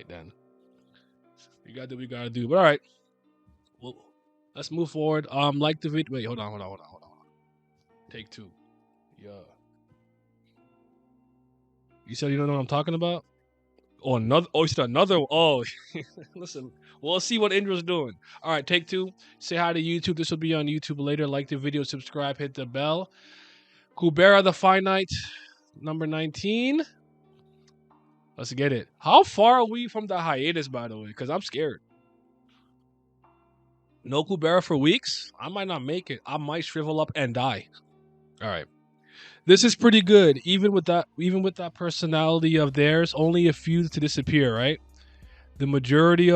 right, then. We gotta do what we gotta do. But all right. Well, let's move forward. Like the video. Wait, hold on. Take two. Yeah. You said you don't know what I'm talking about? Oh, another. Oh, you said another. Oh, listen. We'll see what Indra's doing. All right, take two. Say hi to YouTube. This will be on YouTube later. Like the video, subscribe, hit the bell. Kubera the Finite, number 19. Let's get it. How far are we from the hiatus, by the way? Because I'm scared. No Kubera for weeks? I might not make it. I might shrivel up and die. All right. This is pretty good. Even with that personality of theirs, only a few to disappear, right? The majority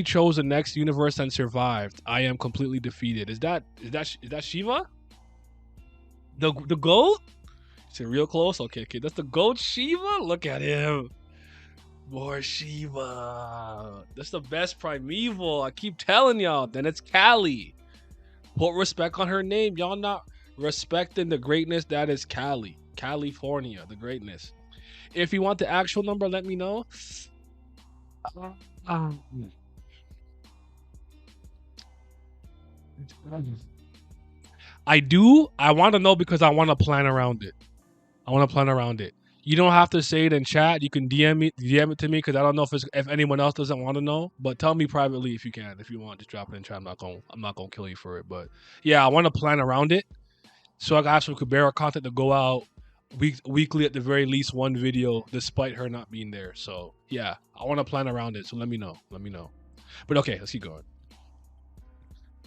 chose the next universe and survived. I am completely defeated. Is that Shiva? The goat? Is it real close? Okay. That's the goat Shiva? Look at him. More Shiva. That's the best primeval. I keep telling y'all. Then it's Kali. Put respect on her name. Y'all not respecting the greatness that is Cali. California, the greatness. If you want the actual number, let me know. I do. I want to know because I want to plan around it. You don't have to say it in chat. You can DM it to me because I don't know if anyone else doesn't want to know. But tell me privately if you can. If you want, just drop it in chat. I'm not gonna kill you for it. But yeah, I want to plan around it. So I got some Kubera content to go out weekly at the very least, one video, despite her not being there. So yeah, I want to plan around it. So let me know. But okay, let's keep going.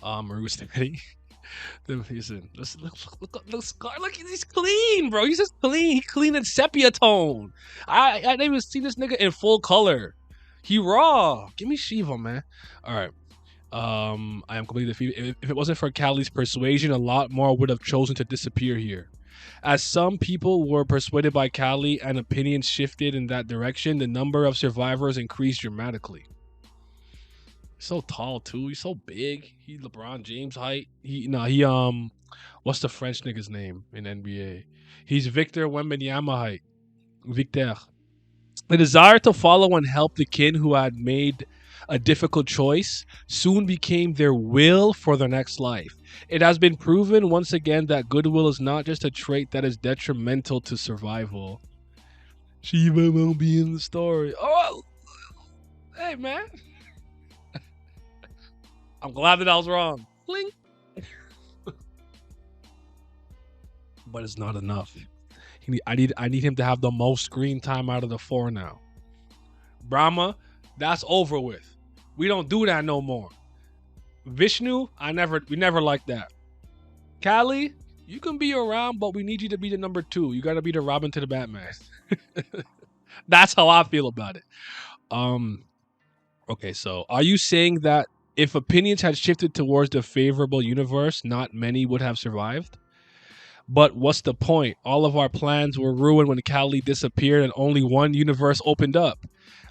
Maru's steady. Listen, look, he's clean, bro. He's just clean. He clean in sepia tone. I didn't even see this nigga in full color. He raw. Give me Shiva, man. All right. I am completely defeated. If it wasn't for Cali's persuasion, a lot more would have chosen to disappear here. As some people were persuaded by Cali and opinions shifted in that direction, the number of survivors increased dramatically. He's so tall too. He's so big. He LeBron James height. What's the French nigga's name in NBA? He's Victor Wembanyama height. Victor. The desire to follow and help the kin who had made a difficult choice soon became their will for their next life. It has been proven once again that goodwill is not just a trait that is detrimental to survival. Shiva won't be in the story. Oh, hey man. I'm glad that I was wrong. Bling. But it's not enough. I need him to have the most screen time out of the 4 now. Brahma, that's over with. We don't do that no more. Vishnu, we never liked that. Kali, you can be around, but we need you to be the number 2. You gotta be the Robin to the Batman. That's how I feel about it. Okay, so are you saying that if opinions had shifted towards the favorable universe, not many would have survived? But what's the point? All of our plans were ruined when Kali disappeared and only one universe opened up.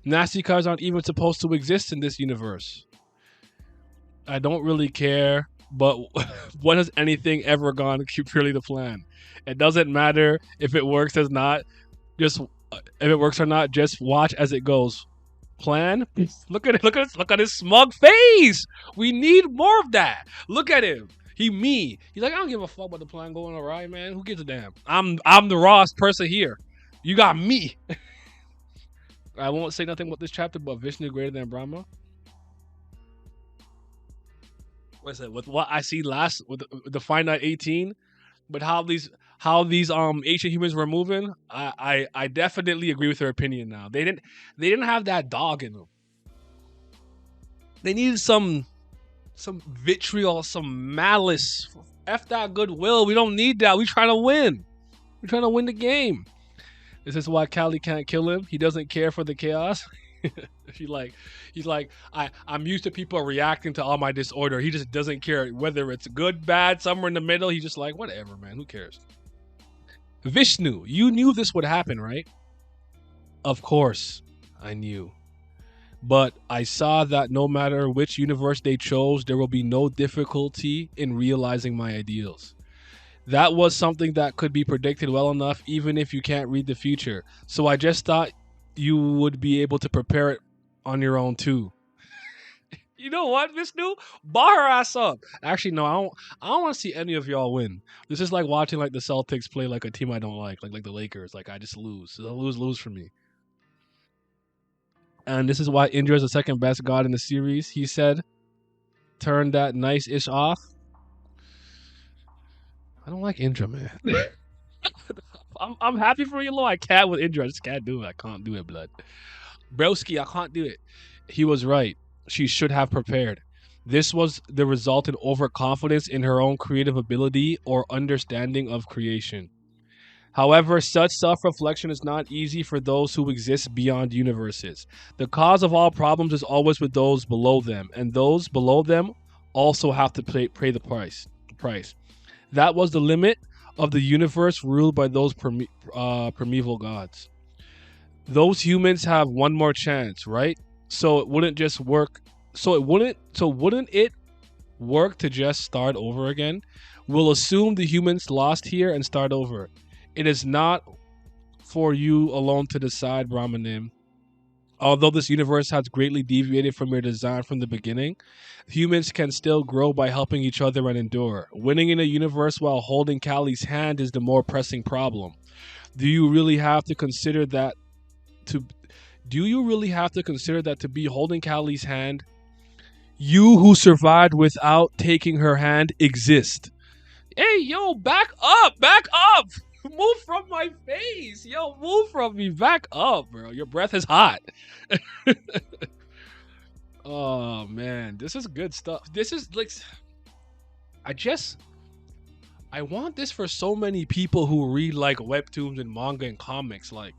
Nasty cars aren't even supposed to exist in this universe. I don't really care, but when has anything ever gone purely the plan? It doesn't matter if it works or not. Just watch as it goes. Plan? Look at his smug face. We need more of that. Look at him. He's like, I don't give a fuck about the plan going awry, man. Who gives a damn? I'm the rawest person here. You got me. I won't say nothing about this chapter, but Vishnu greater than Brahma. What's that? With what I see last with the Finite 18, but how these ancient humans were moving, I definitely agree with her opinion now. They didn't have that dog in them. They needed some vitriol, some malice. F that goodwill. We don't need that. We're trying to win. We're trying to win the game. This is why Kali can't kill him. He doesn't care for the chaos. He's like, I'm used to people reacting to all my disorder. He just doesn't care whether it's good, bad, somewhere in the middle. He's just like, whatever, man. Who cares? Vishnu, you knew this would happen, right? Of course, I knew. But I saw that no matter which universe they chose, there will be no difficulty in realizing my ideals. That was something that could be predicted well enough, even if you can't read the future. So I just thought you would be able to prepare it on your own too. You know what, Vishnu? Bar her ass up. Actually, no, I don't. I don't want to see any of y'all win. This is like watching like the Celtics play like a team I don't like the Lakers. Like I just lose. It's a lose for me. And this is why Indra is the second best god in the series. He said, "Turn that nice ish off." I don't like Indra, man. I'm happy for you, Lo. I can't with Indra. I just can't do it. I can't do it, blood. Broski, I can't do it. He was right. She should have prepared. This was the result in overconfidence in her own creative ability or understanding of creation. However, such self reflection is not easy for those who exist beyond universes. The cause of all problems is always with those below them, and those below them also have to pay the price. That was the limit of the universe ruled by those primeval gods. Those humans have one more chance, right? So it wouldn't just work. So wouldn't it work to just start over again? We'll assume the humans lost here and start over. It is not for you alone to decide, Brahmanim. Although this universe has greatly deviated from your design from the beginning, humans can still grow by helping each other and endure. Winning in a universe while holding Kali's hand is the more pressing problem. Do you really have to consider that to do you really have to consider that to be holding Kali's hand? You who survived without taking her hand exist. Hey, yo, back up, back up. Move from my face. Yo, move from me. Back up, bro. Your breath is hot. Oh, man. This is good stuff. This is like, I just, I want this for so many people who read like webtoons and manga and comics. Like,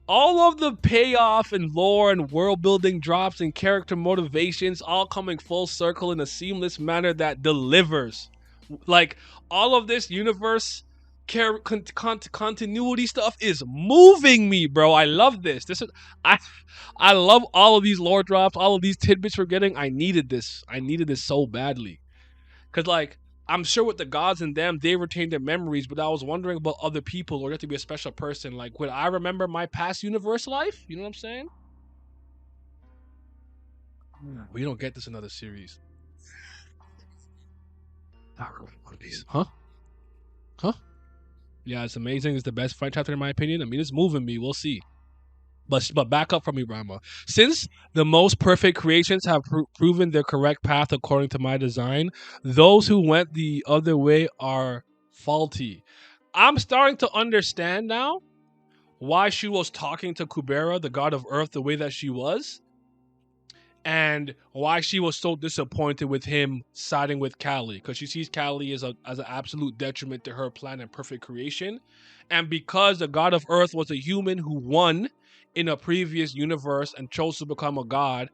all of the payoff and lore and world building drops and character motivations all coming full circle in a seamless manner that delivers. Like, all of this universe continuity stuff is moving me, bro. I love this. I I love all of these lore drops, all of these tidbits we're getting. I needed this. I needed this so badly. Cause like I'm sure with the gods and them, they retain their memories, but I was wondering about other people, or you have to be a special person. Like, would I remember my past universe life? You know what I'm saying? We don't get this in another series. Huh? Huh? Yeah, it's amazing. It's the best fight chapter in my opinion. I mean, it's moving me. We'll see. But back up from me, Brahma. Since the most perfect creations have proven their correct path according to my design, those who went the other way are faulty. I'm starting to understand now why she was talking to Kubera, the god of earth, the way that she was, and why she was so disappointed with him siding with Kali, because she sees Kali as an absolute detriment to her plan and perfect creation, and because the god of earth was a human who won in a previous universe and chose to become a god,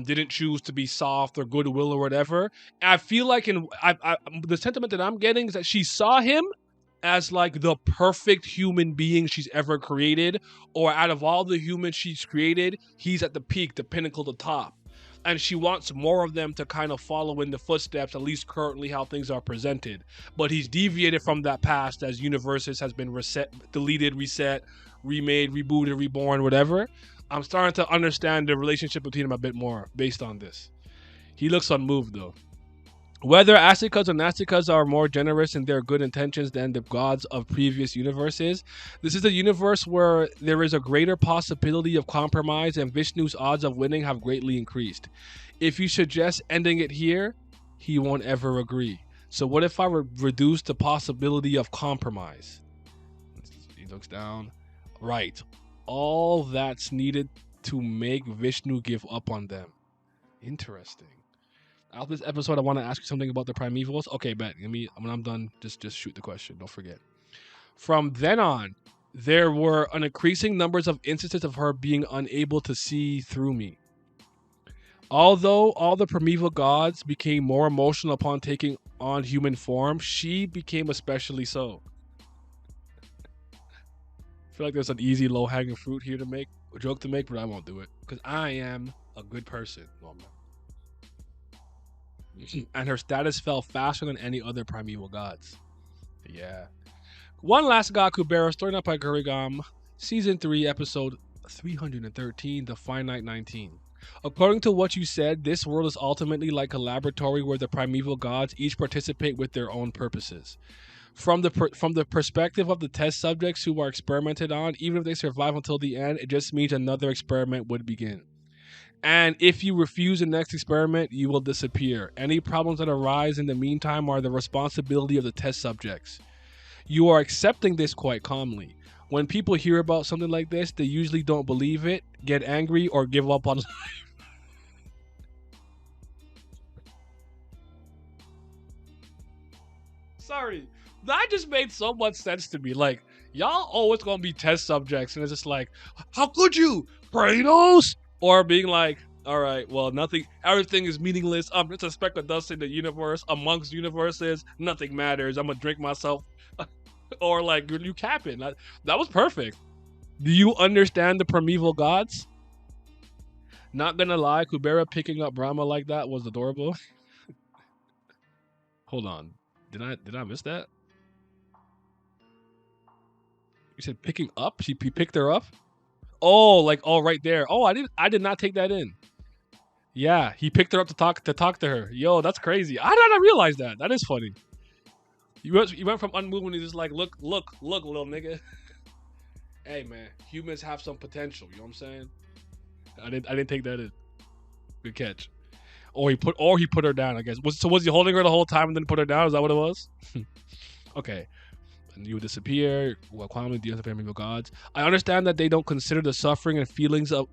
didn't choose to be soft or goodwill or whatever. I feel like the sentiment that I'm getting is that she saw him as like the perfect human being she's ever created, or out of all the humans she's created, he's at the peak, the pinnacle, the top. And she wants more of them to kind of follow in the footsteps, at least currently how things are presented. But he's deviated from that past as universes has been deleted, reset, remade, rebooted, reborn, whatever. I'm starting to understand the relationship between them a bit more based on this. He looks unmoved though. Whether Asukas or Nastikas are more generous in their good intentions than the gods of previous universes, this is a universe where there is a greater possibility of compromise and Vishnu's odds of winning have greatly increased. If you suggest ending it here, he won't ever agree. So what if I reduce the possibility of compromise? He looks down. Right. All that's needed to make Vishnu give up on them. Interesting. After this episode, I want to ask you something about the primevals. Okay, bet. When I'm done, just shoot the question. Don't forget. From then on, there were an increasing numbers of instances of her being unable to see through me. Although all the primeval gods became more emotional upon taking on human form, she became especially so. I feel like there's an easy, low-hanging fruit here to make, a joke to make, but I won't do it because I am a good person. No, I'm not. And her status fell faster than any other primeval gods. Yeah. One last god, Kubera, stored up by Gurigam, Season 3, Episode 313, The Finite 19. According to what you said, this world is ultimately like a laboratory where the primeval gods each participate with their own purposes. From the perspective of the test subjects who are experimented on, even if they survive until the end, it just means another experiment would begin. And if you refuse the next experiment, you will disappear. Any problems that arise in the meantime are the responsibility of the test subjects. You are accepting this quite calmly. When people hear about something like this, they usually don't believe it, get angry, or give up on life. Sorry. That just made so much sense to me. Like, y'all always gonna be test subjects, and it's just like, how could you? Kratos? Or being like, all right, well, nothing, everything is meaningless. I'm just a speck of dust in the universe, amongst universes, nothing matters. I'm gonna drink myself. Or like, you capping. That was perfect. Do you understand the primeval gods? Not gonna lie, Kubera picking up Brahma like that was adorable. Hold on. Did I miss that? You said picking up? He picked her up? Oh, like right there. Oh, I did not take that in. Yeah, he picked her up to talk to her. Yo, that's crazy. I did not realize that. That is funny. You went from unmoving to just like look, little nigga. Hey man, humans have some potential. You know what I'm saying? I didn't take that in. Good catch. Or he put her down. I guess. Was he holding her the whole time and then put her down? Is that what it was? Okay. And you would disappear. Well, calmly deals with primeval gods. I understand that they don't consider the suffering and feelings of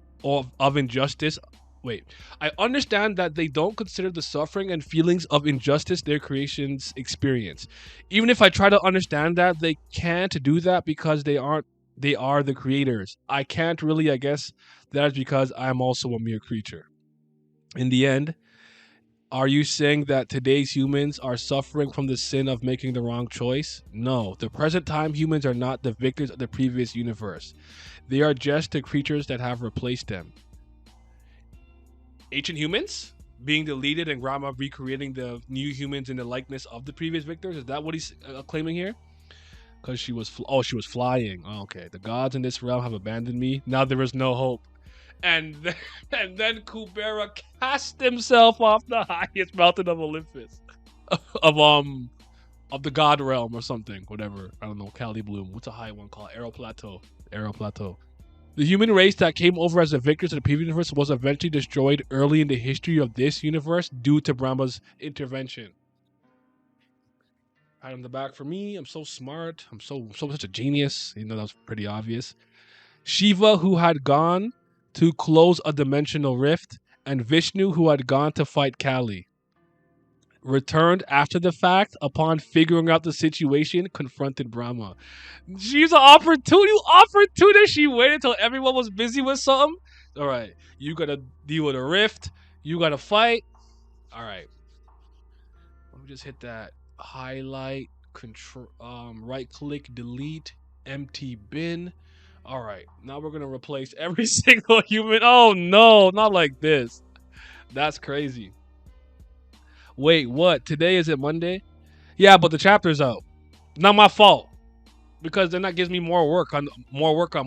injustice. Wait. I understand that they don't consider the suffering and feelings of injustice their creations experience. Even if I try to understand that, they can't do that because they are the creators. I can't really, I guess that is because I'm also a mere creature. In the end, are you saying that today's humans are suffering from the sin of making the wrong choice? No. The present time humans are not the victors of the previous universe. They are just the creatures that have replaced them. Ancient humans being deleted and Rama recreating the new humans in the likeness of the previous victors? Is that what he's claiming here? Because she was flying. Oh, okay. The gods in this realm have abandoned me. Now there is no hope. And then Kubera cast himself off the highest mountain of Olympus, of the god realm or something, whatever. I don't know. Kali Bloom. What's a high one called? Arrow Plateau. Arrow Plateau. The human race that came over as the victors of the previous universe was eventually destroyed early in the history of this universe due to Brahma's intervention. Pat on the back for me. I'm so smart. I'm so such a genius. You know that was pretty obvious. Shiva, who had gone to close a dimensional rift, and Vishnu, who had gone to fight Kali, returned after the fact. Upon figuring out the situation, confronted Brahma. She's an opportunist. She waited until everyone was busy with something. All right, you gotta deal with a rift. You gotta fight. All right, let me just hit that highlight, control, right click, delete, empty bin. All right, now we're gonna replace every single human. Oh no, not like this. That's crazy. Wait, what? Today is it Monday? Yeah, but the chapter's out. Not my fault because then that gives me more work on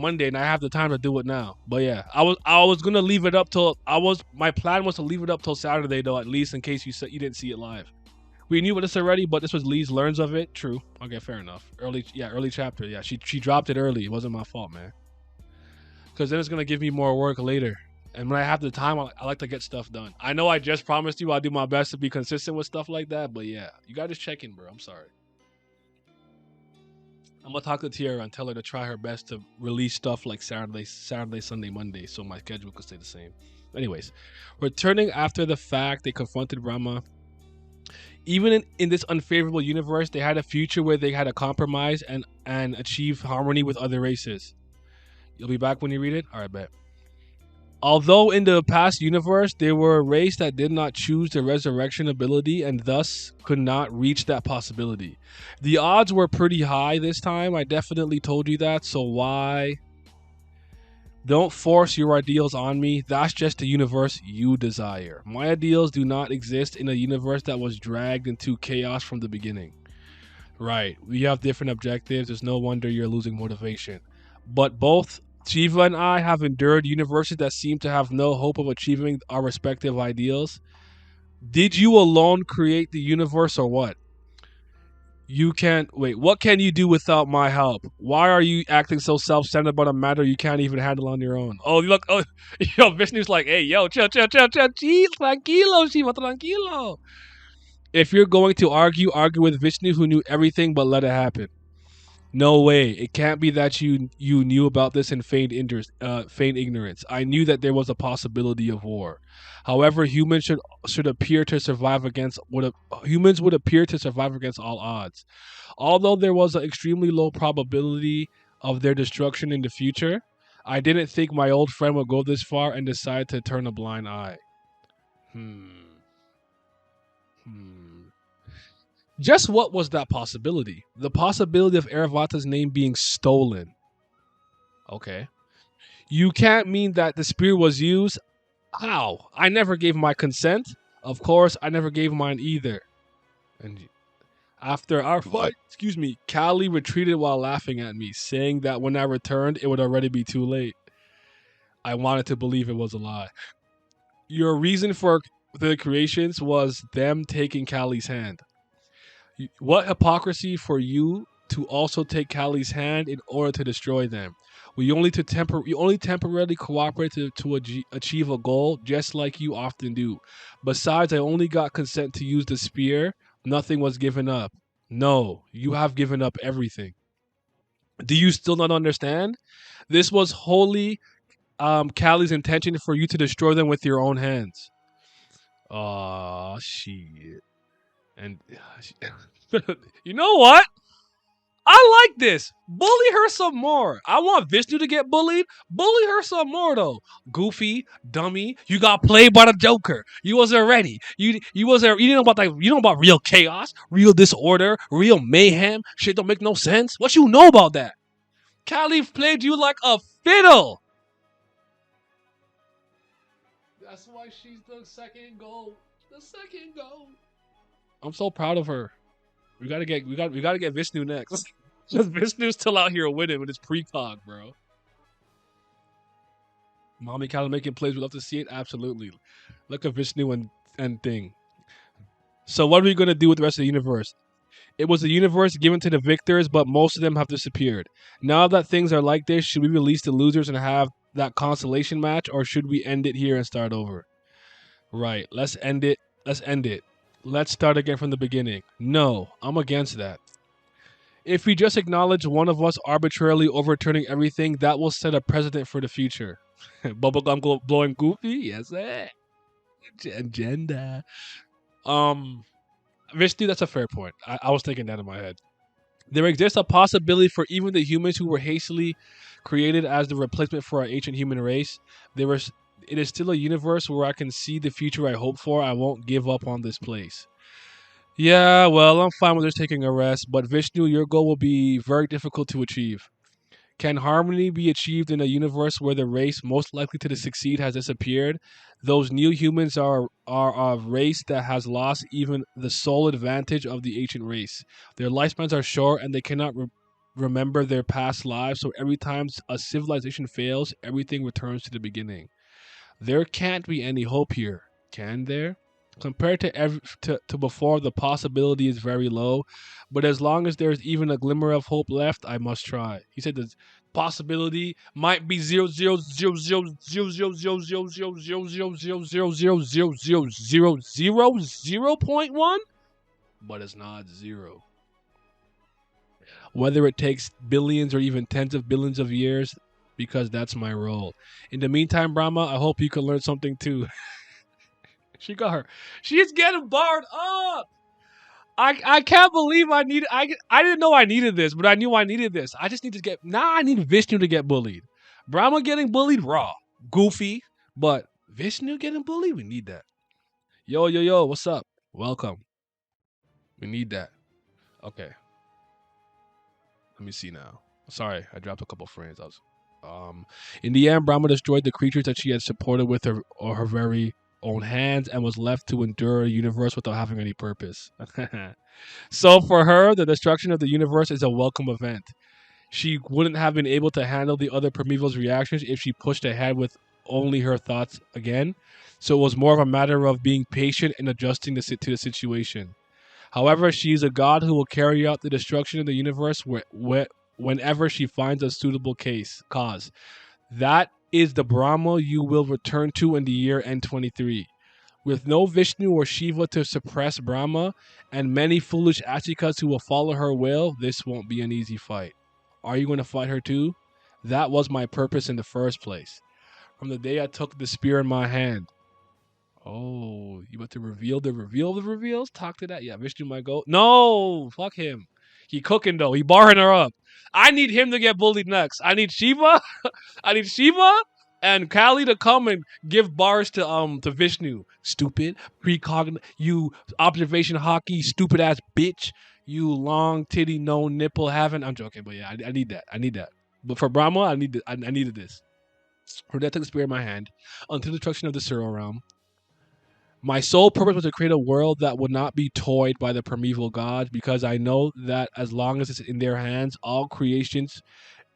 Monday, and I have the time to do it now. But yeah, I was gonna leave it up till my plan was to leave it up till Saturday though, at least in case you didn't see it live. We knew this already, but this was Lee's learns of it. True. Okay, fair enough. Early chapter. Yeah, she dropped it early. It wasn't my fault, man. Because then it's gonna give me more work later. And when I have the time, I like to get stuff done. I know I just promised you I'll do my best to be consistent with stuff like that, but yeah, you gotta just check in, bro. I'm sorry. I'm gonna talk to Tiara and tell her to try her best to release stuff like Saturday, Sunday, Monday, so my schedule could stay the same. Anyways, returning after the fact, they confronted Brahma. Even in this unfavorable universe, they had a future where they had a compromise and achieve harmony with other races. You'll be back when you read it? Alright, bet. Although in the past universe, they were a race that did not choose the resurrection ability and thus could not reach that possibility. The odds were pretty high this time. I definitely told you that, so why? Don't force your ideals on me. That's just the universe you desire. My ideals do not exist in a universe that was dragged into chaos from the beginning. Right. We have different objectives. There's no wonder you're losing motivation. But both Shiva and I have endured universes that seem to have no hope of achieving our respective ideals. Did you alone create the universe or what? You can't wait. What can you do without my help? Why are you acting so self-centered about a matter you can't even handle on your own? Oh, look, oh, yo, Vishnu's like, hey, yo, chill, chill, chill, chill, chill, tranquilo, Shiva, tranquilo. If you're going to argue, argue with Vishnu, who knew everything, but let it happen. No way. It can't be that you knew about this in feigned ignorance. I knew that there was a possibility of war. However, humans should appear to survive against humans would appear to survive against all odds. Although there was an extremely low probability of their destruction in the future, I didn't think my old friend would go this far and decide to turn a blind eye. Hmm. Hmm. Just what was that possibility? The possibility of Aravata's name being stolen. Okay. You can't mean that the spear was used. How? I never gave my consent. Of course, I never gave mine either. And after our fight, excuse me, Callie retreated while laughing at me, saying that when I returned, it would already be too late. I wanted to believe it was a lie. Your reason for the creations was them taking Callie's hand. What hypocrisy for you to also take Callie's hand in order to destroy them. We only temporarily cooperate to achieve a goal, just like you often do. Besides, I only got consent to use the spear. Nothing was given up. No, you have given up everything. Do you still not understand? This was wholly Callie's intention for you to destroy them with your own hands. Oh shit! And you know what? I like this. Bully her some more. I want Vishnu to get bullied. Bully her some more though. Goofy, dummy. You got played by the Joker. You wasn't ready. You didn't know about you know about real chaos, real disorder, real mayhem. Shit don't make no sense. What you know about that? Caliph played you like a fiddle. That's why she's the second goal. The second goal. I'm so proud of her. We gotta get Vishnu next. Because Vishnu's still out here winning with his precog, bro. Mommy kind of making plays. We love to see it. Absolutely. Look at Vishnu and thing. So what are we gonna do with the rest of the universe? It was a universe given to the victors, but most of them have disappeared. Now that things are like this, should we release the losers and have that consolation match, or should we end it here and start over? Right. Let's end it. Let's end it. Let's start again from the beginning. No, I'm against that. If we just acknowledge one of us arbitrarily overturning everything, that will set a precedent for the future. Bubblegum blowing goofy? Yes, sir. Agenda. Um, Vishnu, that's a fair point. I was thinking that in my head. There exists a possibility for even the humans who were hastily created as the replacement for our ancient human race. It is still a universe where I can see the future I hope for. I won't give up on this place. Yeah, well, I'm fine with just taking a rest, but Vishnu, your goal will be very difficult to achieve. Can harmony be achieved in a universe where the race most likely to succeed has disappeared? Those new humans are a race that has lost even the sole advantage of the ancient race. Their lifespans are short and they cannot remember their past lives, so every time a civilization fails, everything returns to the beginning. There can't be any hope here, can there? Compared to before, the possibility is very low, but as long as there's even a glimmer of hope left, I must try. He said the possibility might be 0.1, but it's not zero. Whether it takes billions or even tens of billions of years, because that's my role. In the meantime, Brahma, I hope you can learn something too. She got her. She's getting barred up. I can't believe I didn't know I needed this, but I knew I needed this. I just need to get now. I need Vishnu to get bullied. Brahma getting bullied, raw, goofy, but Vishnu getting bullied, we need that. Yo yo yo, what's up? Welcome. We need that. Okay, let me see now. Sorry, I dropped a couple frames. In the end, Brahma destroyed the creatures that she had supported with her very own hands and was left to endure a universe without having any purpose. So for her, the destruction of the universe is a welcome event. She wouldn't have been able to handle the other Primeval's reactions if she pushed ahead with only her thoughts again. So it was more of a matter of being patient and adjusting to the situation. However, she is a god who will carry out the destruction of the universe whenever she finds a suitable cause. That is the Brahma you will return to in the year N23. With no Vishnu or Shiva to suppress Brahma, and many foolish Achikas who will follow her will, this won't be an easy fight. Are you going to fight her too? That was my purpose in the first place. From the day I took the spear in my hand. Oh, you about to reveal the reveal of the reveals? Talk to that. Yeah, Vishnu might go. No, fuck him. He cooking though. He barring her up. I need him to get bullied next. I need Shiva. I need Shiva and Kali to come and give bars to Vishnu. Stupid precognitive. You observation hockey. Stupid ass bitch. You long titty no nipple having. I'm joking, but yeah, I need that. I need that. But for Brahma, I needed this. For that took the spear in my hand until the destruction of the Suro realm. My sole purpose was to create a world that would not be toyed by the primeval gods, because I know that as long as it's in their hands, all creations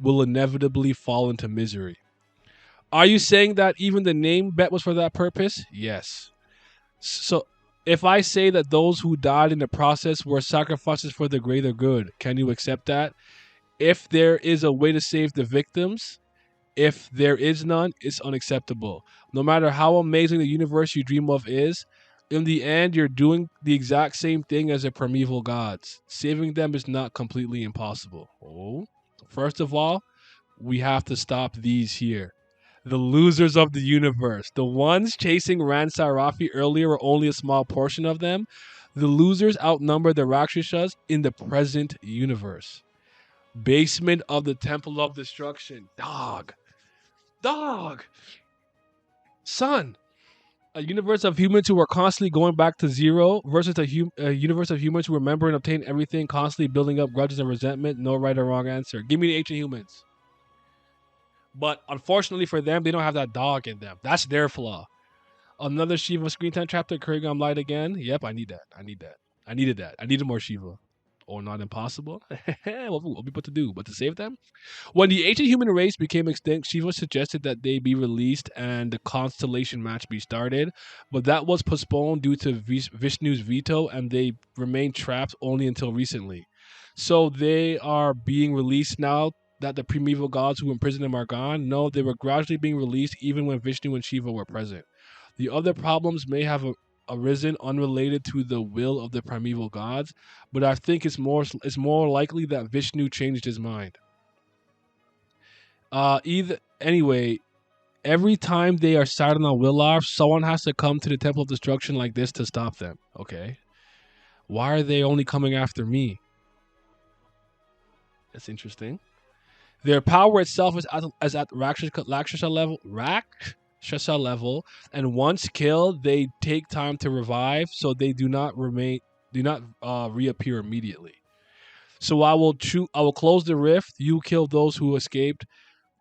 will inevitably fall into misery. Are you saying that even the name bet was for that purpose? Yes. So if I say that those who died in the process were sacrifices for the greater good, can you accept that? If there is a way to save the victims, if there is none, it's unacceptable. No matter how amazing the universe you dream of is, in the end, you're doing the exact same thing as the primeval gods. Saving them is not completely impossible. Oh, first of all, we have to stop these here. The losers of the universe. The ones chasing Ran Sarafi earlier were only a small portion of them. The losers outnumber the Rakshasas in the present universe. Basement of the Temple of Destruction. Dog. Son. A universe of humans who are constantly going back to zero versus a universe of humans who remember and obtain everything, constantly building up grudges and resentment. No right or wrong answer. Give me the ancient humans. But unfortunately for them, they don't have that dog in them. That's their flaw. Another Shiva screen time chapter, Kurgan light again. Yep, I need that. I needed that. I needed more Shiva. Or not impossible. What we put to do? But to save them? When the ancient human race became extinct, Shiva suggested that they be released and the constellation match be started. But that was postponed due to Vishnu's veto, and they remained trapped only until recently. So they are being released now that the primeval gods who imprisoned them are gone. No, they were gradually being released even when Vishnu and Shiva were present. The other problems may have arisen unrelated to the will of the primeval gods, but I think it's more likely that Vishnu changed his mind. Anyway, every time they are sighted on Willar, someone has to come to the Temple of Destruction like this to stop them. Okay, why are they only coming after me? That's interesting. Their power itself is at Rakshasa level, and once killed, they take time to revive, so they do not reappear immediately. So I will close the rift. You kill those who escaped.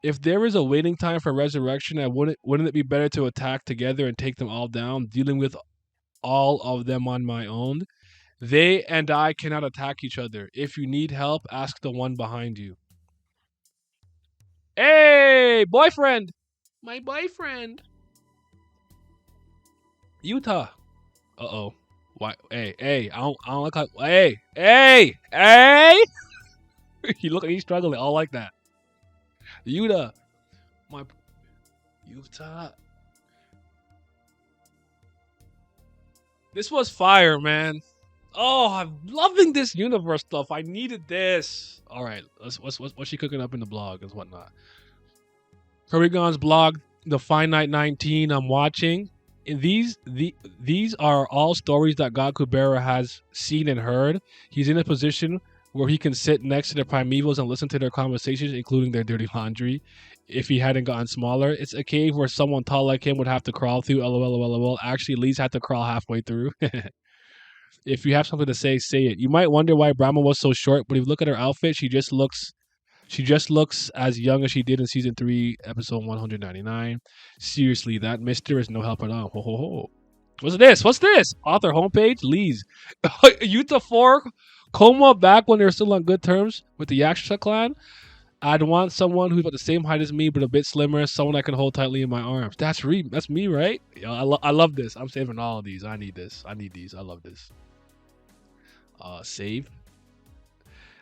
If there is a waiting time for resurrection, wouldn't it be better to attack together and take them all down, dealing with all of them on my own? They and I cannot attack each other. If you need help, ask the one behind you. Hey, boyfriend! My boyfriend! Utah. Uh-oh. Why? Hey, I don't like how... Hey! He's struggling. I don't like that. Utah. My... Utah. This was fire, man. Oh, I'm loving this universe stuff. I needed this. All right, what's she cooking up in the blog and whatnot? Kurgan's blog, the Finite 19. I'm watching. And these are all stories that God Kubera has seen and heard. He's in a position where he can sit next to the primevals and listen to their conversations, including their dirty laundry. If he hadn't gotten smaller, it's a cave where someone tall like him would have to crawl through. LOL. Actually, Lee's had to crawl halfway through. If you have something to say it. You might wonder why Brahma was so short, but if you look at her outfit, she just looks as young as she did in season 3, episode 199. Seriously, that mister is no help at all. Ho ho ho. What's this? Author homepage, Lee's. Utah 4 Coma back when they were still on good terms with the Yaksha clan. I'd want someone who's about the same height as me, but a bit slimmer. Someone I can hold tightly in my arms. That's me, right? Yo, I love this. I'm saving all of these. I need this. I need these. I love this. Save.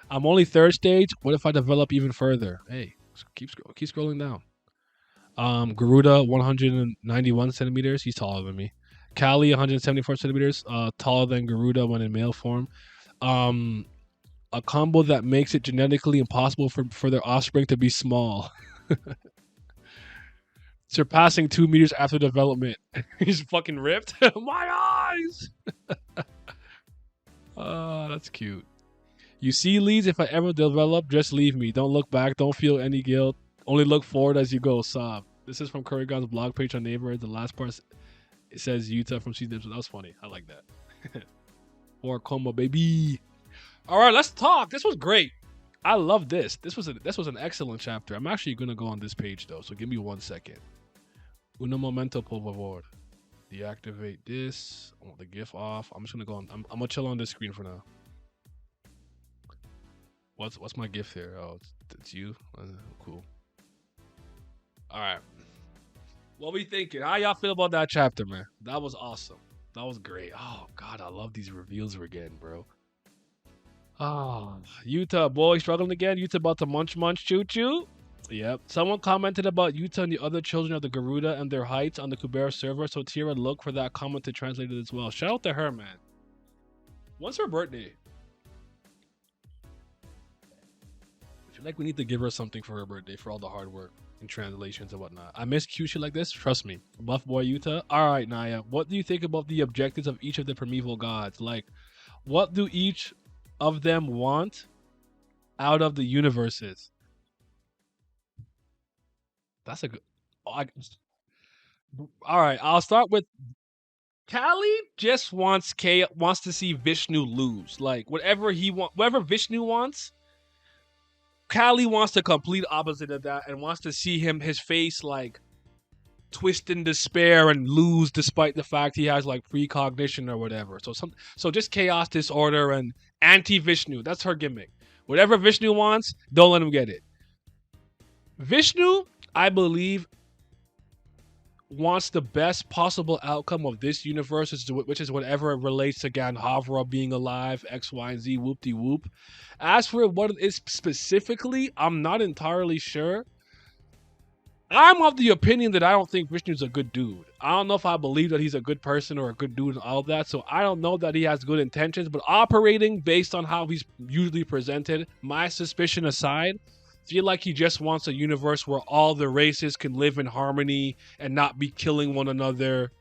I'm only third stage. What if I develop even further? Hey, keep scrolling down. Garuda 191 centimeters. He's taller than me. Kali 174 centimeters. Taller than Garuda when in male form. Um, a combo that makes it genetically impossible for their offspring to be small, surpassing 2 meters after development. He's fucking ripped. My eyes. Oh, that's cute. You see leads. If I ever develop, just leave me. Don't look back. Don't feel any guilt. Only look forward as you go. Sob. This is from Kurrigan's blog page on Neighbor. The last part it says Utah from season. That was funny. I like that. Or Como baby. All right, let's talk. This was great. I love this. This was an excellent chapter. I'm actually gonna go on this page though, so give me 1 second. Uno momento, por favor. Deactivate this. I want the GIF off. I'm just gonna go on. I'm gonna chill on this screen for now. What's my GIF here? Oh, it's you. Cool. All right. What we thinking? How y'all feel about that chapter, man? That was awesome. That was great. Oh God, I love these reveals we're getting, bro. Oh, Utah boy struggling again. Utah about to munch choo choo. Yep. Someone commented about Utah and the other children of the Garuda and their heights on the Kubera server. So Tira, look for that comment to translate it as well. Shout out to her, man. When's her birthday? I feel like we need to give her something for her birthday for all the hard work and translations and whatnot. I miss cute shit like this. Trust me. Buff boy Utah. All right, Naya. What do you think about the objectives of each of the primeval gods? Like, what do each of them want out of the universes? That's a good. All right, I'll start with Kali. Just wants to see Vishnu lose. Like whatever Vishnu wants, Kali wants the complete opposite of that and wants to see his face like twist in despair and lose despite the fact he has like precognition or whatever. So just chaos, disorder, and anti-Vishnu. That's her gimmick. Whatever Vishnu wants, don't let him get it. Vishnu, I believe, wants the best possible outcome of this universe, which is whatever relates to Gandhavra being alive, X, Y, and Z, whoop-de-whoop. As for what it is specifically, I'm not entirely sure. I'm of the opinion that I don't think Vishnu's a good dude. I don't know if I believe that he's a good person or a good dude and all of that, so I don't know that he has good intentions, but operating based on how he's usually presented, my suspicion aside, feel like he just wants a universe where all the races can live in harmony and not be killing one another,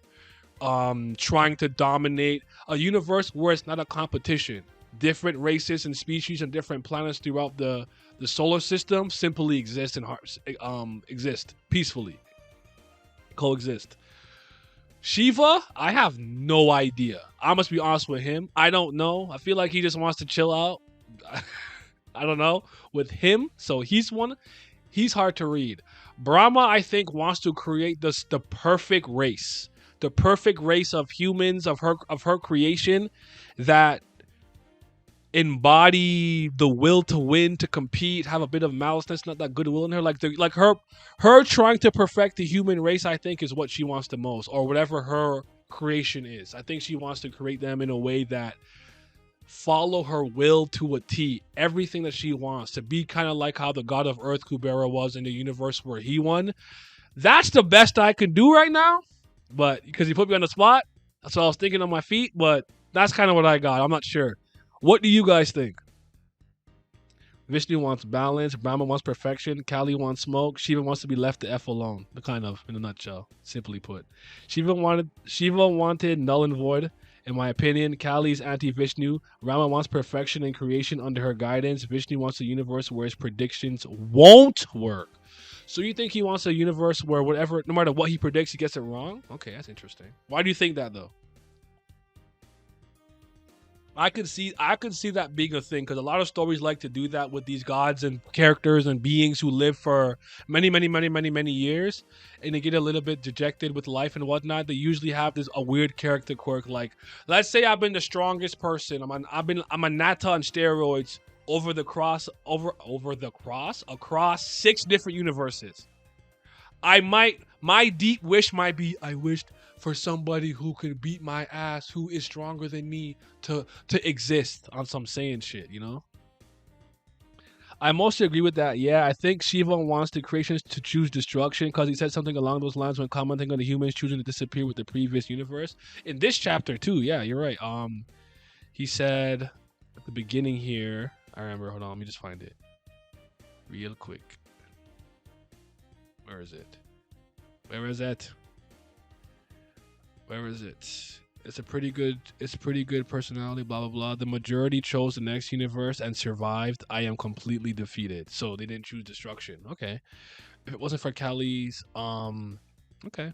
trying to dominate. A universe where it's not a competition. Different races and species and different planets throughout the solar system simply exist and exist peacefully, coexist. Shiva, I have no idea. I must be honest with him. I don't know. I feel like he just wants to chill out. I don't know with him. So he's hard to read. Brahma, I think, wants to create the perfect race, of humans of her creation that embody the will to win, to compete, have a bit of maliceness, not that goodwill in her. Like her trying to perfect the human race, I think, is what she wants the most, or whatever her creation is. I think she wants to create them in a way that follow her will to a T. Everything that she wants to be kind of like how the god of Earth Kubera was in the universe where he won. That's the best I can do right now, but because he put me on the spot, that's what I was thinking on my feet. But that's kind of what I got. I'm not sure. What do you guys think? Vishnu wants balance. Brahma wants perfection. Kali wants smoke. Shiva wants to be left the F alone. Kind of, in a nutshell, simply put. Shiva wanted null and void. In my opinion, Kali's anti-Vishnu. Rama wants perfection and creation under her guidance. Vishnu wants a universe where his predictions won't work. So you think he wants a universe where no matter what he predicts, he gets it wrong? Okay, that's interesting. Why do you think that though? I could see that being a thing because a lot of stories like to do that with these gods and characters and beings who live for many years, and they get a little bit dejected with life and whatnot. They usually have a weird character quirk, like let's say I've been the strongest person. I'm a Nata on steroids over the cross across 6 different universes. My deep wish might be, I wished for somebody who could beat my ass, who is stronger than me, to exist on some Saiyan shit, you know? I mostly agree with that. Yeah, I think Shiva wants the creations to choose destruction because he said something along those lines when commenting on the humans choosing to disappear with the previous universe. In this chapter too, yeah, you're right. He said at the beginning here, I remember, hold on, let me just find it real quick. Where is it? Where is it? Where is it? It's pretty good personality, blah blah blah. The majority chose the next universe and survived. I am completely defeated. So they didn't choose destruction. Okay. If it wasn't for Callie's, okay.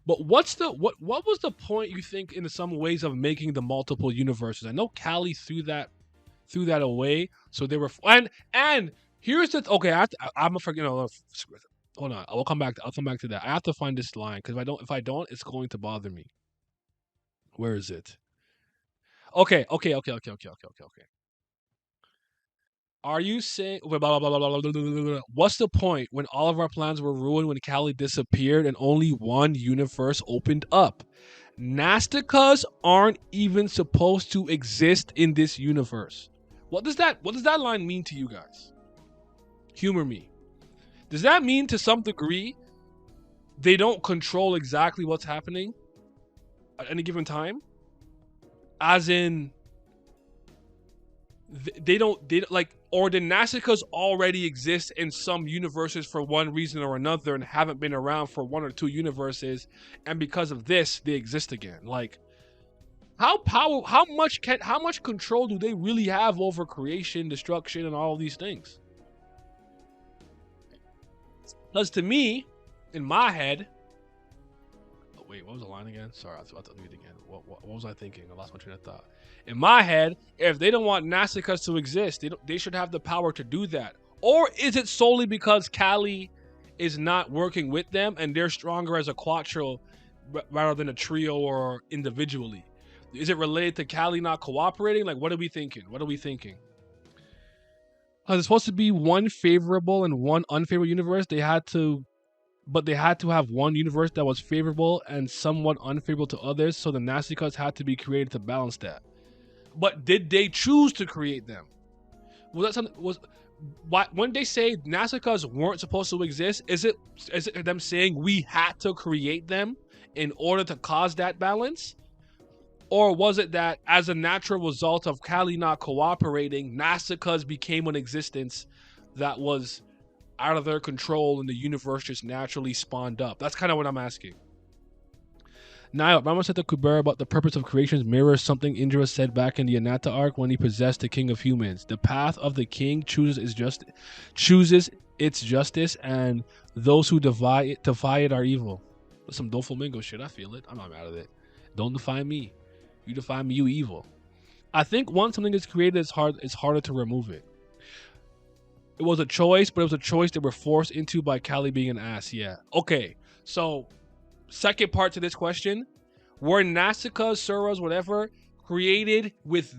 But what was the point you think in some ways of making the multiple universes? I know Callie threw that away. So they were and here's the okay. I'm a forget. Hold on. I'll come back to that. I have to find this line because if I don't, it's going to bother me. Where is it? Okay. Are you saying blah, blah, blah, blah, blah, blah, blah, blah, blah. What's the point when all of our plans were ruined when Callie disappeared and only one universe opened up? Nasticas aren't even supposed to exist in this universe. What does that line mean to you guys? Humor me. Does that mean to some degree they don't control exactly what's happening at any given time? As in, they don't like, or the Nasicas already exist in some universes for one reason or another and haven't been around for 1 or 2 universes, and because of this they exist again. Like, how much control do they really have over creation, destruction, and all of these things? Because to me, in my head, wait, what was the line again? Sorry, I was about to read it again. What was I thinking? I lost my train of thought. In my head, if they don't want Nasicas to exist, they should have the power to do that. Or is it solely because Callie is not working with them and they're stronger as a quattro rather than a trio or individually? Is it related to Callie not cooperating? Like, what are we thinking? There's supposed to be one favorable and one unfavorable universe. They had to have one universe that was favorable and somewhat unfavorable to others, so the Nasicas had to be created to balance that. But did they choose to create them? Was that something? When they say Nasicas weren't supposed to exist, is it them saying we had to create them in order to cause that balance? Or was it that as a natural result of Callie not cooperating, Nasicas became an existence that was out of their control and the universe just naturally spawned up? That's kind of what I'm asking. Now, Rama said to Kubera about the purpose of creations mirrors something Indra said back in the Anatta arc when he possessed the king of humans. The path of the king chooses its justice, and those who defy it are evil. That's some Doflamingo shit. I feel it. I'm not mad at it. Don't define me. You define me, you evil. I think once something is created, it's harder to remove it. It was a choice, but it was a choice they were forced into by Callie being an ass. Yeah. Okay. So, second part to this question: were Nasicas, Suras, whatever, created with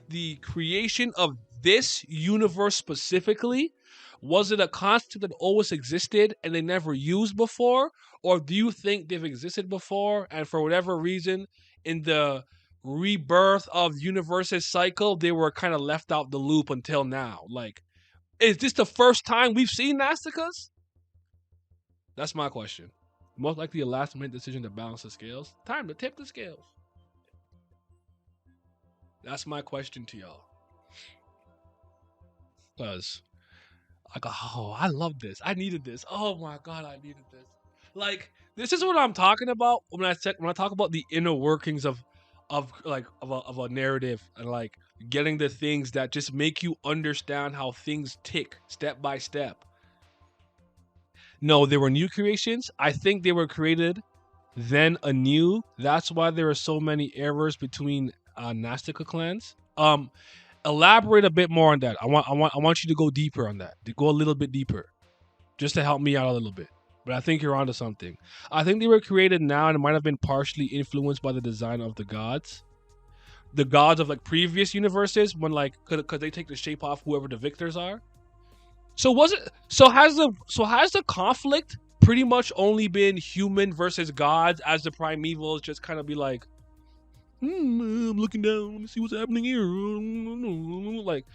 the creation of this universe specifically? Was it a concept that always existed and they never used before, or do you think they've existed before and for whatever reason, in the rebirth of universe's cycle, they were kind of left out the loop until now? Like, is this the first time we've seen Nasticas? That's my question. Most likely a last minute decision to balance the scales. Time to tip the scales. That's my question to y'all. Because, like, oh, I love this. I needed this. Oh my god, I needed this. Like, this is what I'm talking about when I talk about the inner workings of a narrative, and like getting the things that just make you understand how things tick step by step. No, they were new creations. I think they were created then anew. That's why there are so many errors between Nastica clans. Elaborate a bit more on that. I want you to go deeper on that. To go a little bit deeper, just to help me out a little bit. But I think you're onto something. I think they were created now and it might have been partially influenced by the design of the gods. the gods of like previous universes when like because they take the shape off whoever the victors are. So was it? So has the conflict pretty much only been human versus gods as the primevals just kind of be like, I'm looking down, let me see what's happening here. Like,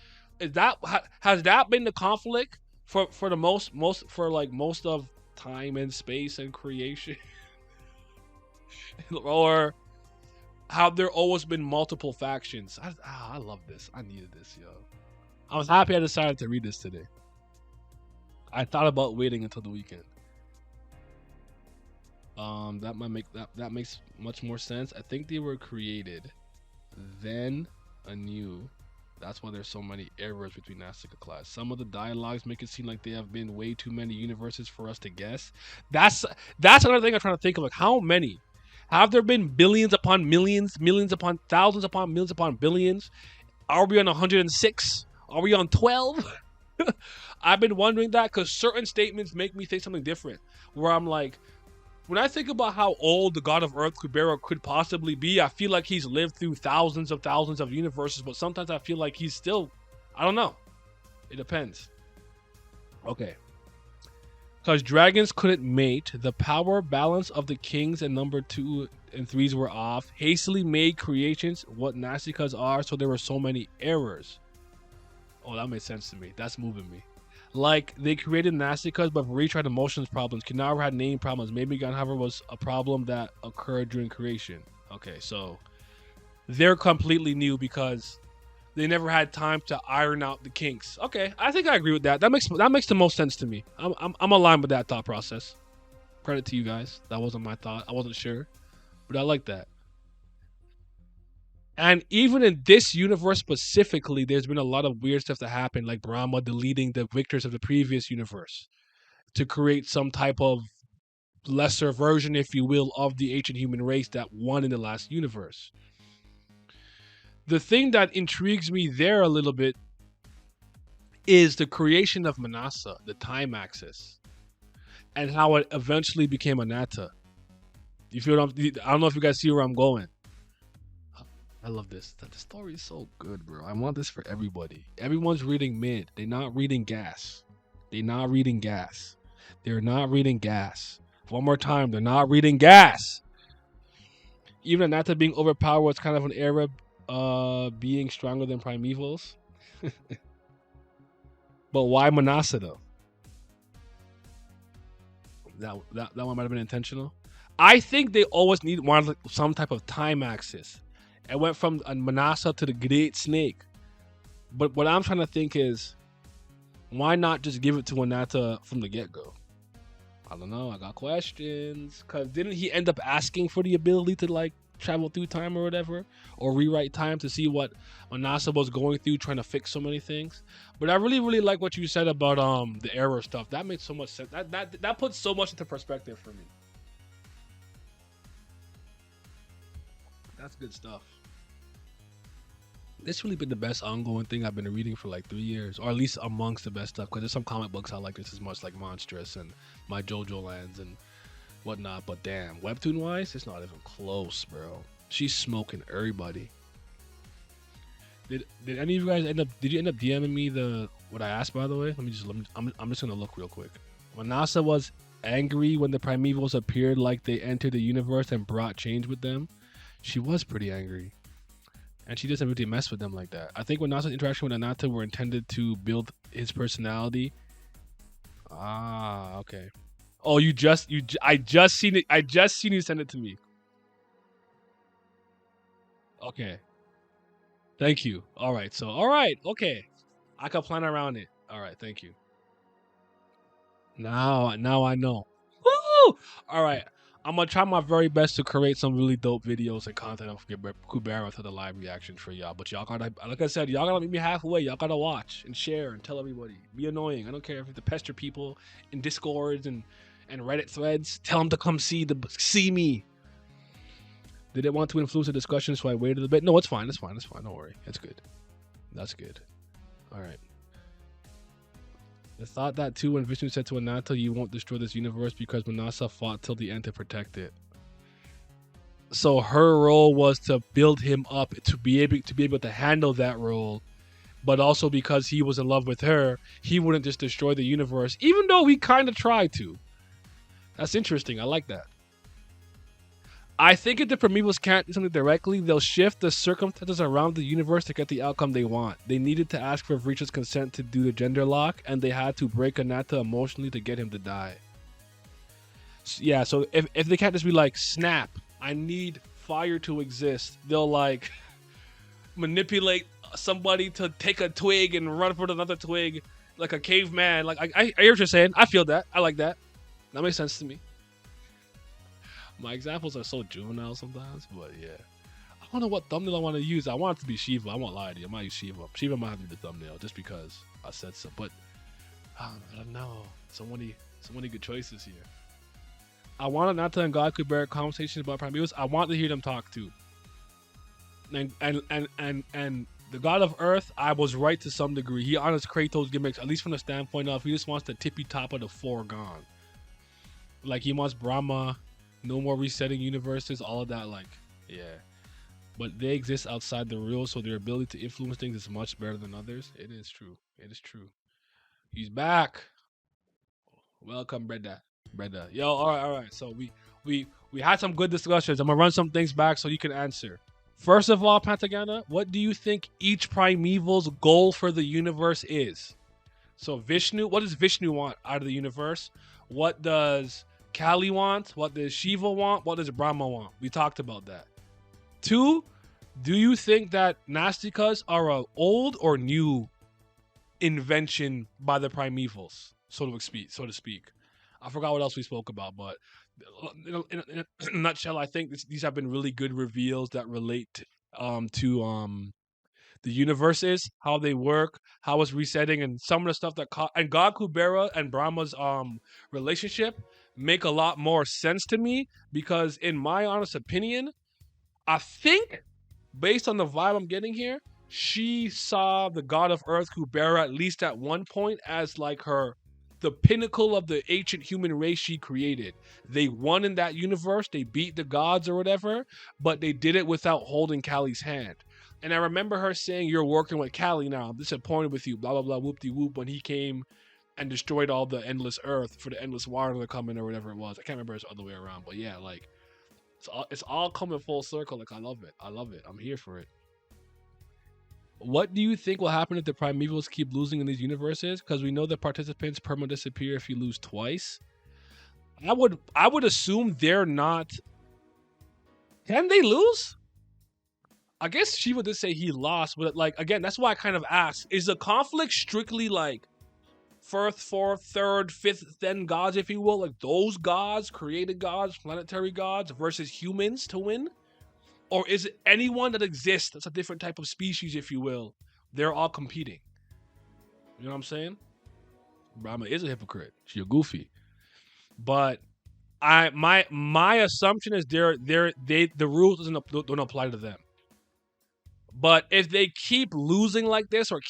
has that been the conflict for the most of time and space and creation, or have there always been multiple factions? I love this. I needed this, yo. I was happy I decided to read this today. I thought about waiting until the weekend. That might make that makes much more sense. I think they were created, then anew. That's why there's so many errors between Nastica class. Some of the dialogues make it seem like there have been way too many universes for us to guess. That's another thing I'm trying to think of. Like, how many? Have there been billions upon millions, millions upon thousands upon millions upon billions? Are we on 106? Are we on 12? I've been wondering that because certain statements make me think something different. Where I'm like, when I think about how old the god of Earth, Kubera, could possibly be, I feel like he's lived through thousands of universes, but sometimes I feel like he's still, I don't know. It depends. Okay. Because dragons couldn't mate, the power balance of the kings and number 2 and 3s were off, hastily made creations what Nasticas are, so there were so many errors. Oh, that makes sense to me. That's moving me. Like, they created Nasticas, but for retried emotions problems. Kinawa had name problems. Maybe Gunhover was a problem that occurred during creation. Okay, so they're completely new because they never had time to iron out the kinks. Okay, I think I agree with that. That makes the most sense to me. I'm aligned with that thought process. Credit to you guys. That wasn't my thought. I wasn't sure, but I like that. And even in this universe specifically, there's been a lot of weird stuff that happened, like Brahma deleting the victors of the previous universe to create some type of lesser version, if you will, of the ancient human race that won in the last universe. The thing that intrigues me there a little bit is the creation of Manasa, the time axis, and how it eventually became Anatta. You feel what I don't know if you guys see where I'm going. I love this. The story is so good, bro. I want this for everybody. Everyone's reading mid. They're not reading gas. They're not reading gas. They're not reading gas. One more time. They're not reading gas. Even Anatta being overpowered was kind of an era being stronger than primevals. But why Manasa though? That one might have been intentional. I think they always wanted some type of time axis. It went from Manasa to the Great Snake. But what I'm trying to think is, why not just give it to Anatta from the get-go? I don't know. I got questions. Because didn't he end up asking for the ability to, like, travel through time or whatever? Or rewrite time to see what Manasa was going through, trying to fix so many things? But I really, really like what you said about the error stuff. That makes so much sense. That puts so much into perspective for me. That's good stuff. This really been the best ongoing thing I've been reading for like 3 years, or at least amongst the best stuff. Because there's some comic books I like just as much, like Monstrous and My JoJo Lands and whatnot. But damn, webtoon wise, it's not even close, bro. She's smoking everybody. Did any of you guys end up? Did you end up DMing me what I asked, by the way? I'm just gonna look real quick. When NASA was angry when the primevals appeared, like they entered the universe and brought change with them, she was pretty angry. And she doesn't really mess with them like that. I think when Nasa's interaction with Anatta were intended to build his personality. Ah, okay. Oh, I just seen it. I just seen you send it to me. Okay. Thank you. All right. So, all right. Okay. I can plan around it. All right. Thank you. Now I know. Woo! All right. I'm gonna try my very best to create some really dope videos and content of Kubera to the live reaction for y'all. But y'all gotta, like I said, y'all gotta meet me halfway. Y'all gotta watch and share and tell everybody. Be annoying. I don't care if you have to pester people in Discords and Reddit threads. Tell them to come see me. Did it want to influence the discussion, so I waited a bit? No, it's fine. It's fine. It's fine. Don't worry. It's good. That's good. All right. I thought that too when Vishnu said to Anatta, you won't destroy this universe because Manasa fought till the end to protect it. So her role was to build him up to be able to handle that role, but also because he was in love with her, he wouldn't just destroy the universe, even though he kind of tried to. That's interesting. I like that. I think if the Prometheus can't do something directly, they'll shift the circumstances around the universe to get the outcome they want. They needed to ask for Vreecha's consent to do the gender lock, and they had to break Anata emotionally to get him to die. Yeah, so if they can't just be like, snap, I need fire to exist, they'll like manipulate somebody to take a twig and run for another twig like a caveman. Like I hear what you're saying. I feel that. I like that. That makes sense to me. My examples are so juvenile sometimes, but yeah. I don't know what thumbnail I want to use. I want it to be Shiva. I won't lie to you. I might use Shiva. Shiva might have to be the thumbnail just because I said so. But I don't know. So many good choices here. I want Nata and God Kubera conversations about Primeval. I want to hear them talk too. And the God of Earth, I was right to some degree. He honors Kratos gimmicks, at least from the standpoint of he just wants the tippy top of the four gone. Like he wants Brahma, no more resetting universes, all of that. Like, yeah. But they exist outside the rules, so their ability to influence things is much better than others. It is true. It is true. He's back. Welcome, Brenda. Brenda. Yo, all right. So we had some good discussions. I'm gonna run some things back so you can answer. First of all, Pantagana, what do you think each primeval's goal for the universe is? So Vishnu, what does Vishnu want out of the universe? What does Kali want? What does Shiva want? What does Brahma want? We talked about that. 2, do you think that Nastikas are a old or new invention by the primevals, so to speak? I forgot what else we spoke about, but in a nutshell, I think these have been really good reveals that relate to the universes, how they work, how it's resetting, and some of the stuff that and God Kubera and Brahma's relationship make a lot more sense to me because, in my honest opinion, I think based on the vibe I'm getting here, she saw the God of Earth Kubera at least at one point as like the pinnacle of the ancient human race she created. They won in that universe, they beat the gods or whatever, but they did it without holding Kali's hand. And I remember her saying, "You're working with Kali now. I'm disappointed with you." Blah blah blah. Whoop de whoop. When he came and destroyed all the endless Earth for the endless water to come in or whatever it was. I can't remember it's the other way around, but yeah, like it's all coming full circle. Like I love it. I love it. I'm here for it. What do you think will happen if the primevals keep losing in these universes? Because we know that participants perma disappear if you lose twice. I would assume they're not. Can they lose? I guess Shiva did say he lost, but like again, that's why I kind of asked: is the conflict strictly like first, fourth, third, fifth, then gods, if you will, like those gods, created gods, planetary gods, versus humans to win? Or is it anyone that exists that's a different type of species, if you will? They're all competing. You know what I'm saying? Brahma is a hypocrite. She's a goofy. But my assumption is the rules don't apply to them. But if they keep losing like this, or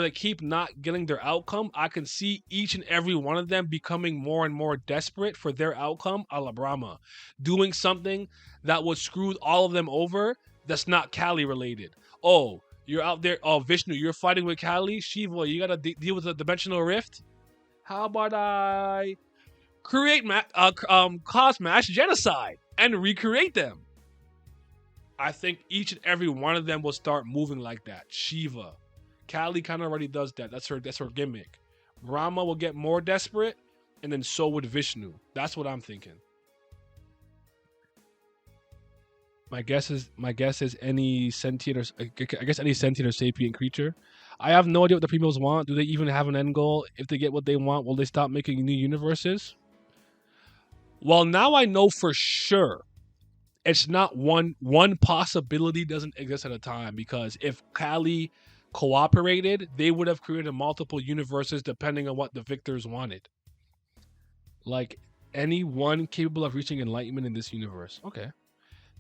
they keep not getting their outcome, I can see each and every one of them becoming more and more desperate for their outcome, a la Brahma, doing something that would screw all of them over. That's not Kali related. Oh, you're out there. Oh, Vishnu, you're fighting with Kali. Shiva, you gotta deal with a dimensional rift. How about I cause mass genocide and recreate them? I think each and every one of them will start moving like that. Shiva, Kali kind of already does that. That's her gimmick. Brahma will get more desperate, and then so would Vishnu. That's what I'm thinking. My guess is any sentient or I guess any sentient or sapient creature. I have no idea what the premiums want. Do they even have an end goal? If they get what they want, will they stop making new universes? Well, now I know for sure it's not one possibility doesn't exist at a time, because if Kali cooperated, they would have created multiple universes depending on what the victors wanted. Like anyone capable of reaching enlightenment in this universe. Okay.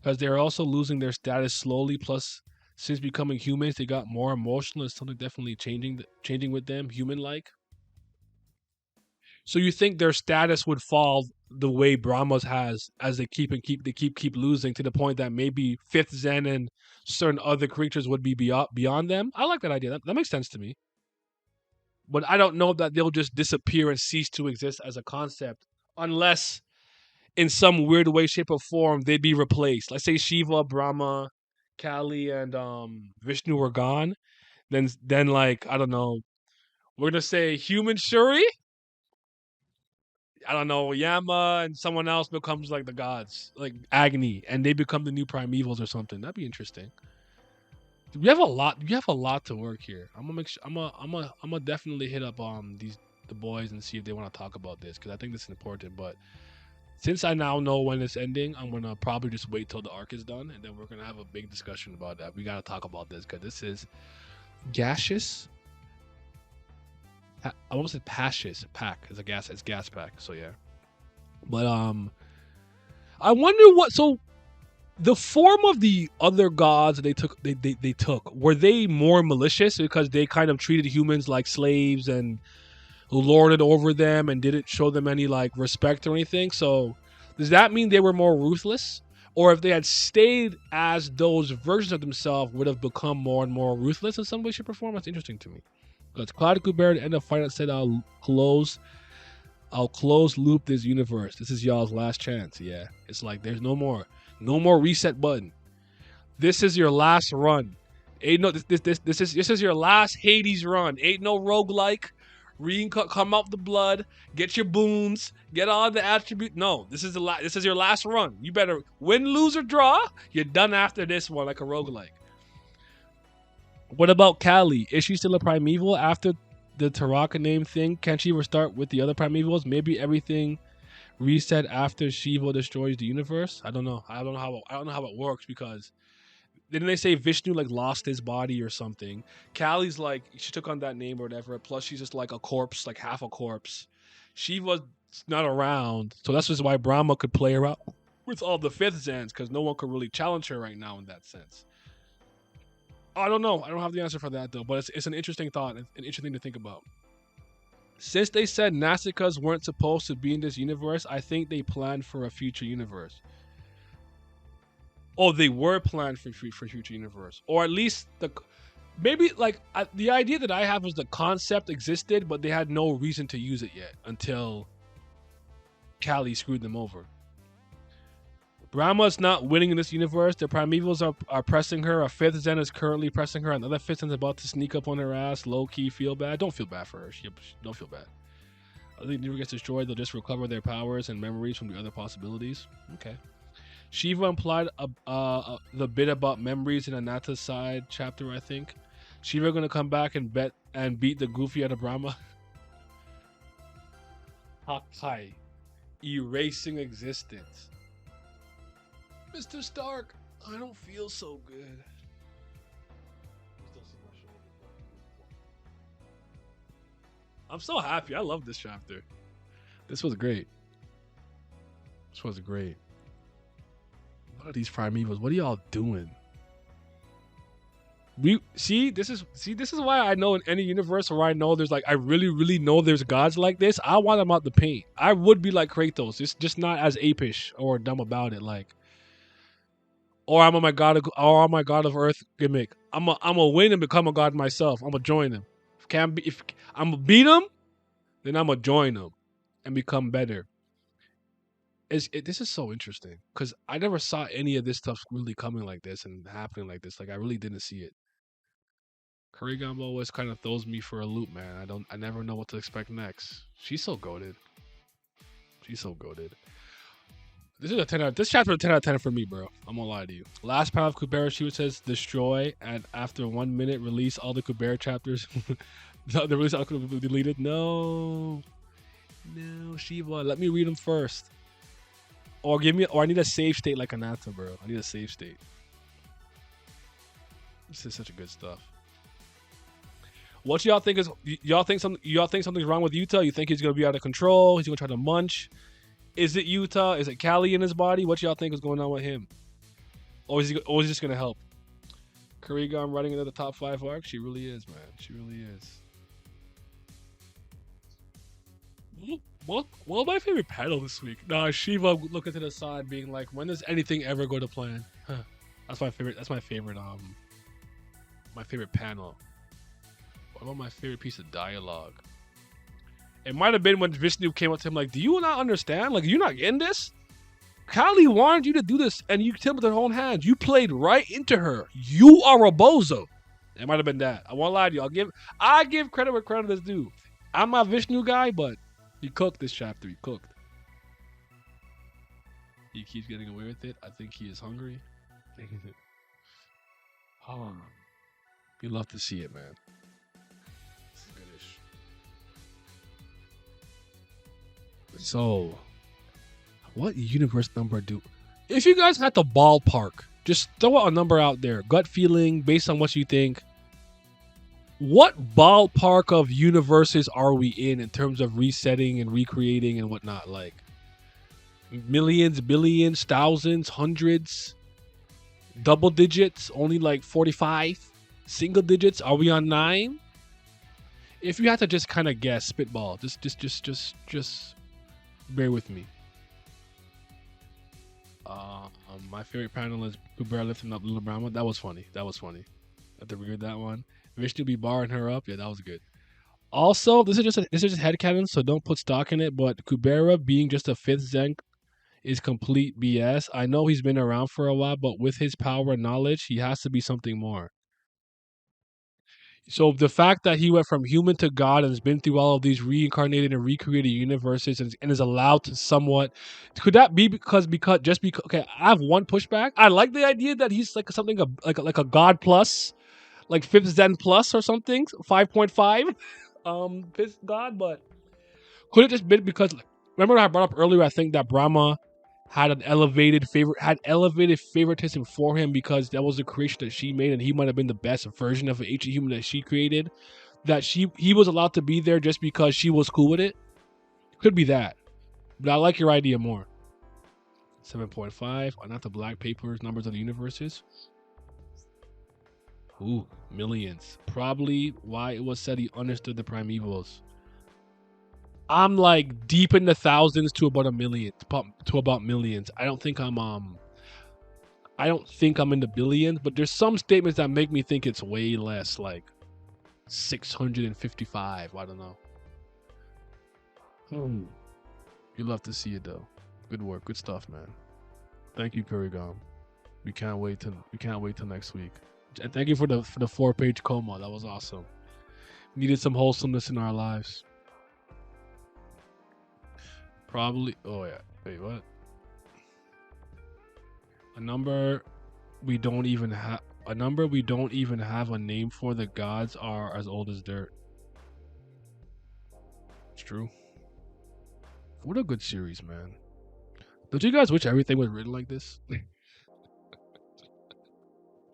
Because they're also losing their status slowly, plus since becoming humans they got more emotional. It's something definitely changing with them, human like. So you think their status would fall the way Brahma's has as they keep losing to the point that maybe fifth Zen and certain other creatures would be beyond them? I like that idea. That makes sense to me. But I don't know that they'll just disappear and cease to exist as a concept unless in some weird way, shape, or form they'd be replaced. Like say Shiva, Brahma, Kali, and Vishnu were gone. Then like I don't know, we're gonna say human Shuri. I don't know, Yama and someone else becomes like the gods, like Agni, and they become the new primevals or something. That'd be interesting. We have a lot. We have a lot to work here. I'm gonna make sure. I'm gonna definitely hit up the boys and see if they want to talk about this because I think this is important. But since I now know when it's ending, I'm gonna probably just wait till the arc is done, and then we're gonna have a big discussion about that. We gotta talk about this because this is gaseous. I almost said pacious. Pack is a gas. It's gas pack. So yeah. But I wonder what. So the form of the other gods they took were they more malicious because they kind of treated humans like slaves and lorded over them and didn't show them any like respect or anything? So does that mean they were more ruthless, or if they had stayed as those versions of themselves would have become more and more ruthless in some way, shape, or form? That's interesting to me. Because Cloud Kubera at the end of Finite said I'll close loop this universe. This is y'all's last chance. Yeah. It's like there's no more reset button. This is your last run. Ain't no this is your last Hades run. Ain't no roguelike. Come out the blood, get your boons, get all the attribute. No, this is your last run. You better win, lose, or draw. You're done after this one, like a roguelike. What about Kali? Is she still a primeval after the Taraka name thing? Can she restart with the other primevals? Maybe everything reset after Shiva destroys the universe. I don't know. I don't know how it works because didn't they say Vishnu like lost his body or something? Kali's like she took on that name or whatever. Plus she's just like a corpse, like half a corpse. Shiva's not around, so that's just why Brahma could play around with all the fifth Zens because no one could really challenge her right now in that sense. I don't know. I don't have the answer for that though, but it's an interesting thought, an interesting to think about. Since they said Nastikas weren't supposed to be in this universe, I think they planned for a future universe. Oh, they were planned for future universe, or at least maybe like the idea that I have is the concept existed, but they had no reason to use it yet until Kali screwed them over. Brahma's not winning in this universe. The primevals are pressing her. A fifth Zen is currently pressing her. Another fifth Zen is about to sneak up on her ass. Low key, feel bad. Don't feel bad for her. Don't feel bad. I think never gets destroyed. They'll just recover their powers and memories from the other possibilities. Okay. Shiva implied the bit about memories in Anata's side chapter, I think. Shiva gonna come back and beat the goofy out of Brahma. Hakai. Erasing existence. Mr. Stark, I don't feel so good. I'm so happy. I love this chapter. This was great. This was great. What are these primevals? What are y'all doing? This is why I know in any universe where I know there's like I really know there's gods like this, I want them out the paint. I would be like Kratos. It's just not as apish or dumb about it. Like, or I'm my god of Earth gimmick. I'm a win and become a god myself. I'm gonna join them. If I'm gonna beat them, then I'm gonna join them and become better. This is so interesting because I never saw any of this stuff really coming like this and happening like this. Like I really didn't see it. Kurigambo always kind of throws me for a loop, man. I never know what to expect next. She's so goated. She's so goated. This is a 10 out. This chapter a 10 out of 10 for me, bro. I'm gonna lie to you. Last panel of Kubera, Shiva says destroy, and after 1 minute, release all the Kubera chapters. The release all could be deleted. No, Shiva. Let me read them first. Or I need a save state like Anata, bro. I need a save state. This is such a good stuff. What y'all think is y'all think something's wrong with Utah? You think he's gonna be out of control? He's gonna try to munch? Is it Utah? Is it Kali in his body? What y'all think is going on with him? Or is he just gonna help? Kurigan running into the top 5 arc. She really is, man. She really is. Well, my favorite panel this week. Nah, Shiva looking to the side, being like, "When does anything ever go to plan?" Huh. That's my favorite. That's my favorite. My favorite panel. What about my favorite piece of dialogue? It might have been when Vishnu came up to him like, "Do you not understand? Like, you're not getting this. Kali wanted you to do this, and you took it with your own hands. You played right into her. You are a bozo." It might have been that. I won't lie to you. I give credit where credit is due. I'm not a Vishnu guy, but he cooked this chapter. He cooked. He keeps getting away with it. I think he is hungry. Oh, you love to see it, man. It's goodish. So, what universe number do? If you guys had the ballpark, just throw out a number out there. Gut feeling, based on what you think. What ballpark of universes are we in terms of resetting and recreating and whatnot? Like millions, billions, thousands, hundreds, double digits, only like 45, single digits. Are we on 9? If you had to just kind of guess, spitball, just bear with me. My favorite panel is Kubera lifting up Little Brahma. That was funny. I have to read that one. Vishnu be barring her up. Yeah, that was good. Also, this is just headcanon, so don't put stock in it. But Kubera being just a 5th Zen is complete BS. I know he's been around for a while, but with his power and knowledge, he has to be something more. So the fact that he went from human to God and has been through all of these reincarnated and recreated universes and is allowed to somewhat, could that be because okay, I have one pushback. I like the idea that he's like something like a God plus, like 5th Zen plus or something, 5.5, 5th God, but could it just been because remember I brought up earlier? I think that Brahma had elevated favoritism for him because that was the creation that she made, and he might have been the best version of an ancient human that she created. That he was allowed to be there just because she was cool with it. Could be that, but I like your idea more. 7.5 are not the black papers numbers of the universes. Ooh, millions. Probably why it was said he understood the primevals. I'm like deep in the thousands to about a million, to about millions. I don't think I'm in the billions, but there's some statements that make me think it's way less, like 655. I don't know. You love to see it though. Good work, good stuff, man. Thank you, Kurigam. We can't wait till next week. And thank you for the 4-page coma. That was awesome. Needed some wholesomeness in our lives. Probably. Oh yeah. Wait, what? A number we don't even have a name for. The gods are as old as dirt. It's true. What a good series, man. Don't you guys wish everything was written like this?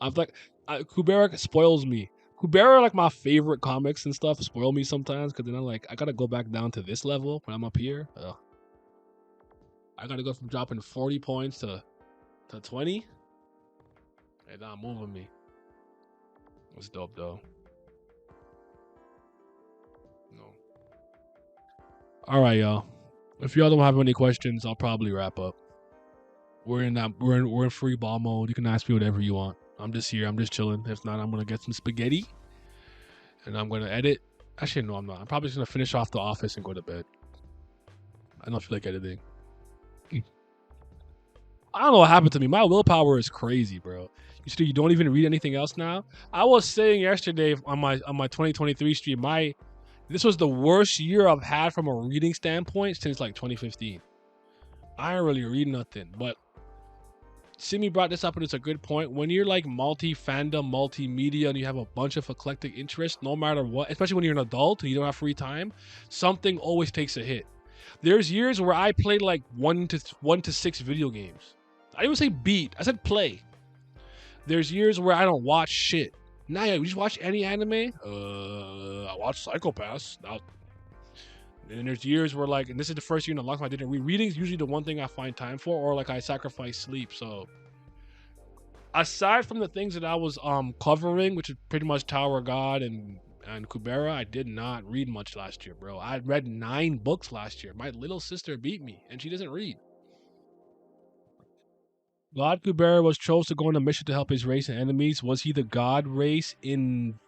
I'm like, Kubera spoils me. Kubera, like my favorite comics and stuff, spoil me sometimes because then I'm like, I gotta go back down to this level when I'm up here. Ugh. I gotta go from dropping 40 points to 20. It's not moving me. It's dope though. No. All right, y'all. If y'all don't have any questions, I'll probably wrap up. We're in free ball mode. You can ask me whatever you want. I'm just here. I'm just chilling. If not, I'm gonna get some spaghetti, and I'm gonna edit. Actually, no, I'm not. I'm probably just gonna finish off The Office and go to bed. I don't feel like editing. I don't know what happened to me. My willpower is crazy, bro. You said you don't even read anything else now. I was saying yesterday on my 2023 stream, this was the worst year I've had from a reading standpoint since like 2015. I ain't really read nothing, but Simi brought this up and it's a good point. When you're like multi-fandom, multimedia, and you have a bunch of eclectic interests, no matter what, especially when you're an adult and you don't have free time, something always takes a hit. There's years where I played like 1 to 6 video games. I didn't even say beat. I said play. There's years where I don't watch shit. Nah, you just watch any anime? I watch Psychopaths. And then there's years where like, and this is the first year in a long time I didn't read. Reading is usually the one thing I find time for, or like I sacrifice sleep. So aside from the things that I was covering, which is pretty much Tower of God and And Kubera, I did not read much last year, bro. I read 9 books last year. My little sister beat me, and she doesn't read. God Kubera was chose to go on a mission to help his race and enemies. Was he the god race in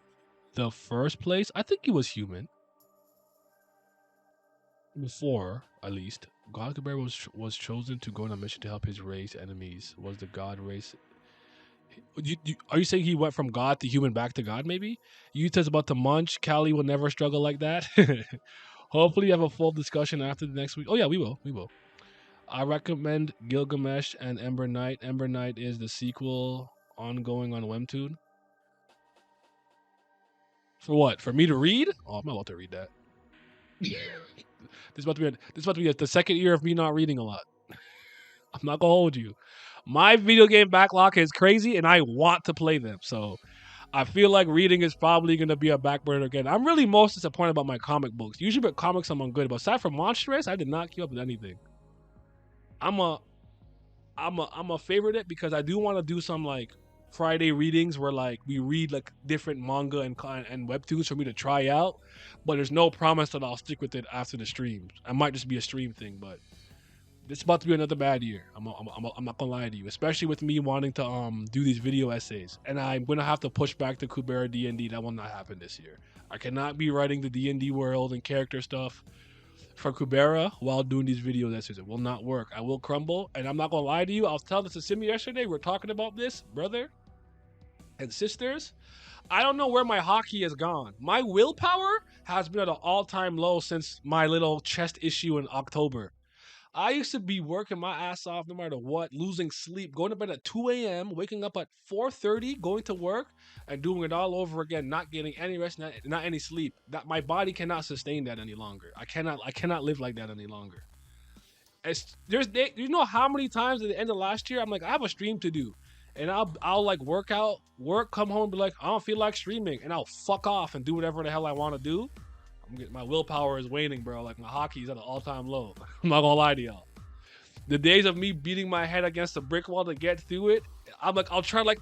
the first place? I think he was human before, at least. God Kubera was chosen to go on a mission to help his race enemies. Was the god race? Are you saying he went from God to human back to God? Maybe you says about the munch. Callie will never struggle like that. Hopefully, you have a full discussion after the next week. Oh yeah, we will. We will. I recommend Gilgamesh and Ember Knight. Ember Knight is the sequel ongoing on Webtoon. For what? For me to read? Oh, I'm not about to read that. This about to be the second year of me not reading a lot. I'm not gonna hold you. My video game backlog is crazy, and I want to play them. So I feel like reading is probably gonna be a back burner again. I'm really most disappointed about my comic books. Usually, with comics, I'm on good, but aside from Monstrous, I did not keep up with anything. I'm a favorite it because I do want to do some like Friday readings where like we read like different manga and webtoons for me to try out, but there's no promise that I'll stick with it after the stream. I might just be a stream thing, but it's about to be another bad year. I'm not gonna lie to you, especially with me wanting to do these video essays, and I'm gonna have to push back the Kubera D&D. That will not happen this year. I cannot be writing the D&D world and character stuff for Kubera while doing these video essays. It will not work. I will crumble, and I'm not gonna lie to you. I was telling this to Simi yesterday. We're talking about this, brother and sisters. I don't know where my hockey has gone. My willpower has been at an all-time low since my little chest issue in October. I used to be working my ass off no matter what, losing sleep, going to bed at 2 a.m., waking up at 4:30, going to work, and doing it all over again, not getting any rest, not any sleep. That my body cannot sustain that any longer. I cannot live like that any longer. You know how many times at the end of last year I'm like, I have a stream to do. And I'll like work, come home, be like, I don't feel like streaming, and I'll fuck off and do whatever the hell I want to do. My willpower is waning, bro. Like my hockey's at an all-time low. I'm not gonna lie to y'all. The days of me beating my head against a brick wall to get through it, I'm like, I'll try like,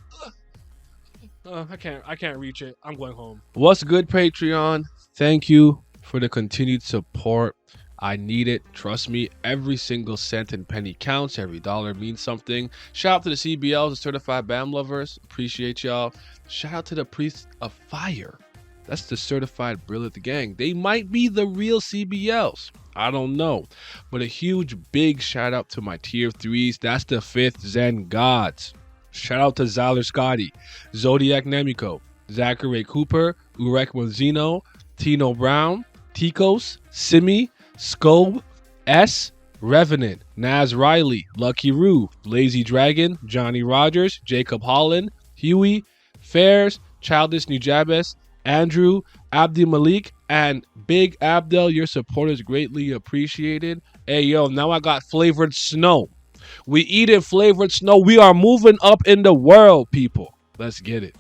I can't reach it. I'm going home. What's good, Patreon? Thank you for the continued support. I need it. Trust me, every single cent and penny counts. Every dollar means something. Shout out to the CBLs, the Certified BAM Lovers. Appreciate y'all. Shout out to the Priests of Fire. That's the Certified Brilliant Gang. They might be the real CBLs. I don't know. But a huge, big shout out to my tier 3s. That's the 5th Zen Gods. Shout out to Zyler Scotty, Zodiac Nemiko, Zachary Cooper, Urek Monzino, Tino Brown, Tikos, Simi, Scobe, S, Revenant, Naz Riley, Lucky Roo, Lazy Dragon, Johnny Rogers, Jacob Holland, Huey, Fairs, Childish Nujabes, Andrew, Abdi Malik, and Big Abdel. Your support is greatly appreciated. Hey, yo, now I got flavored snow. We eating flavored snow. We are moving up in the world, people. Let's get it.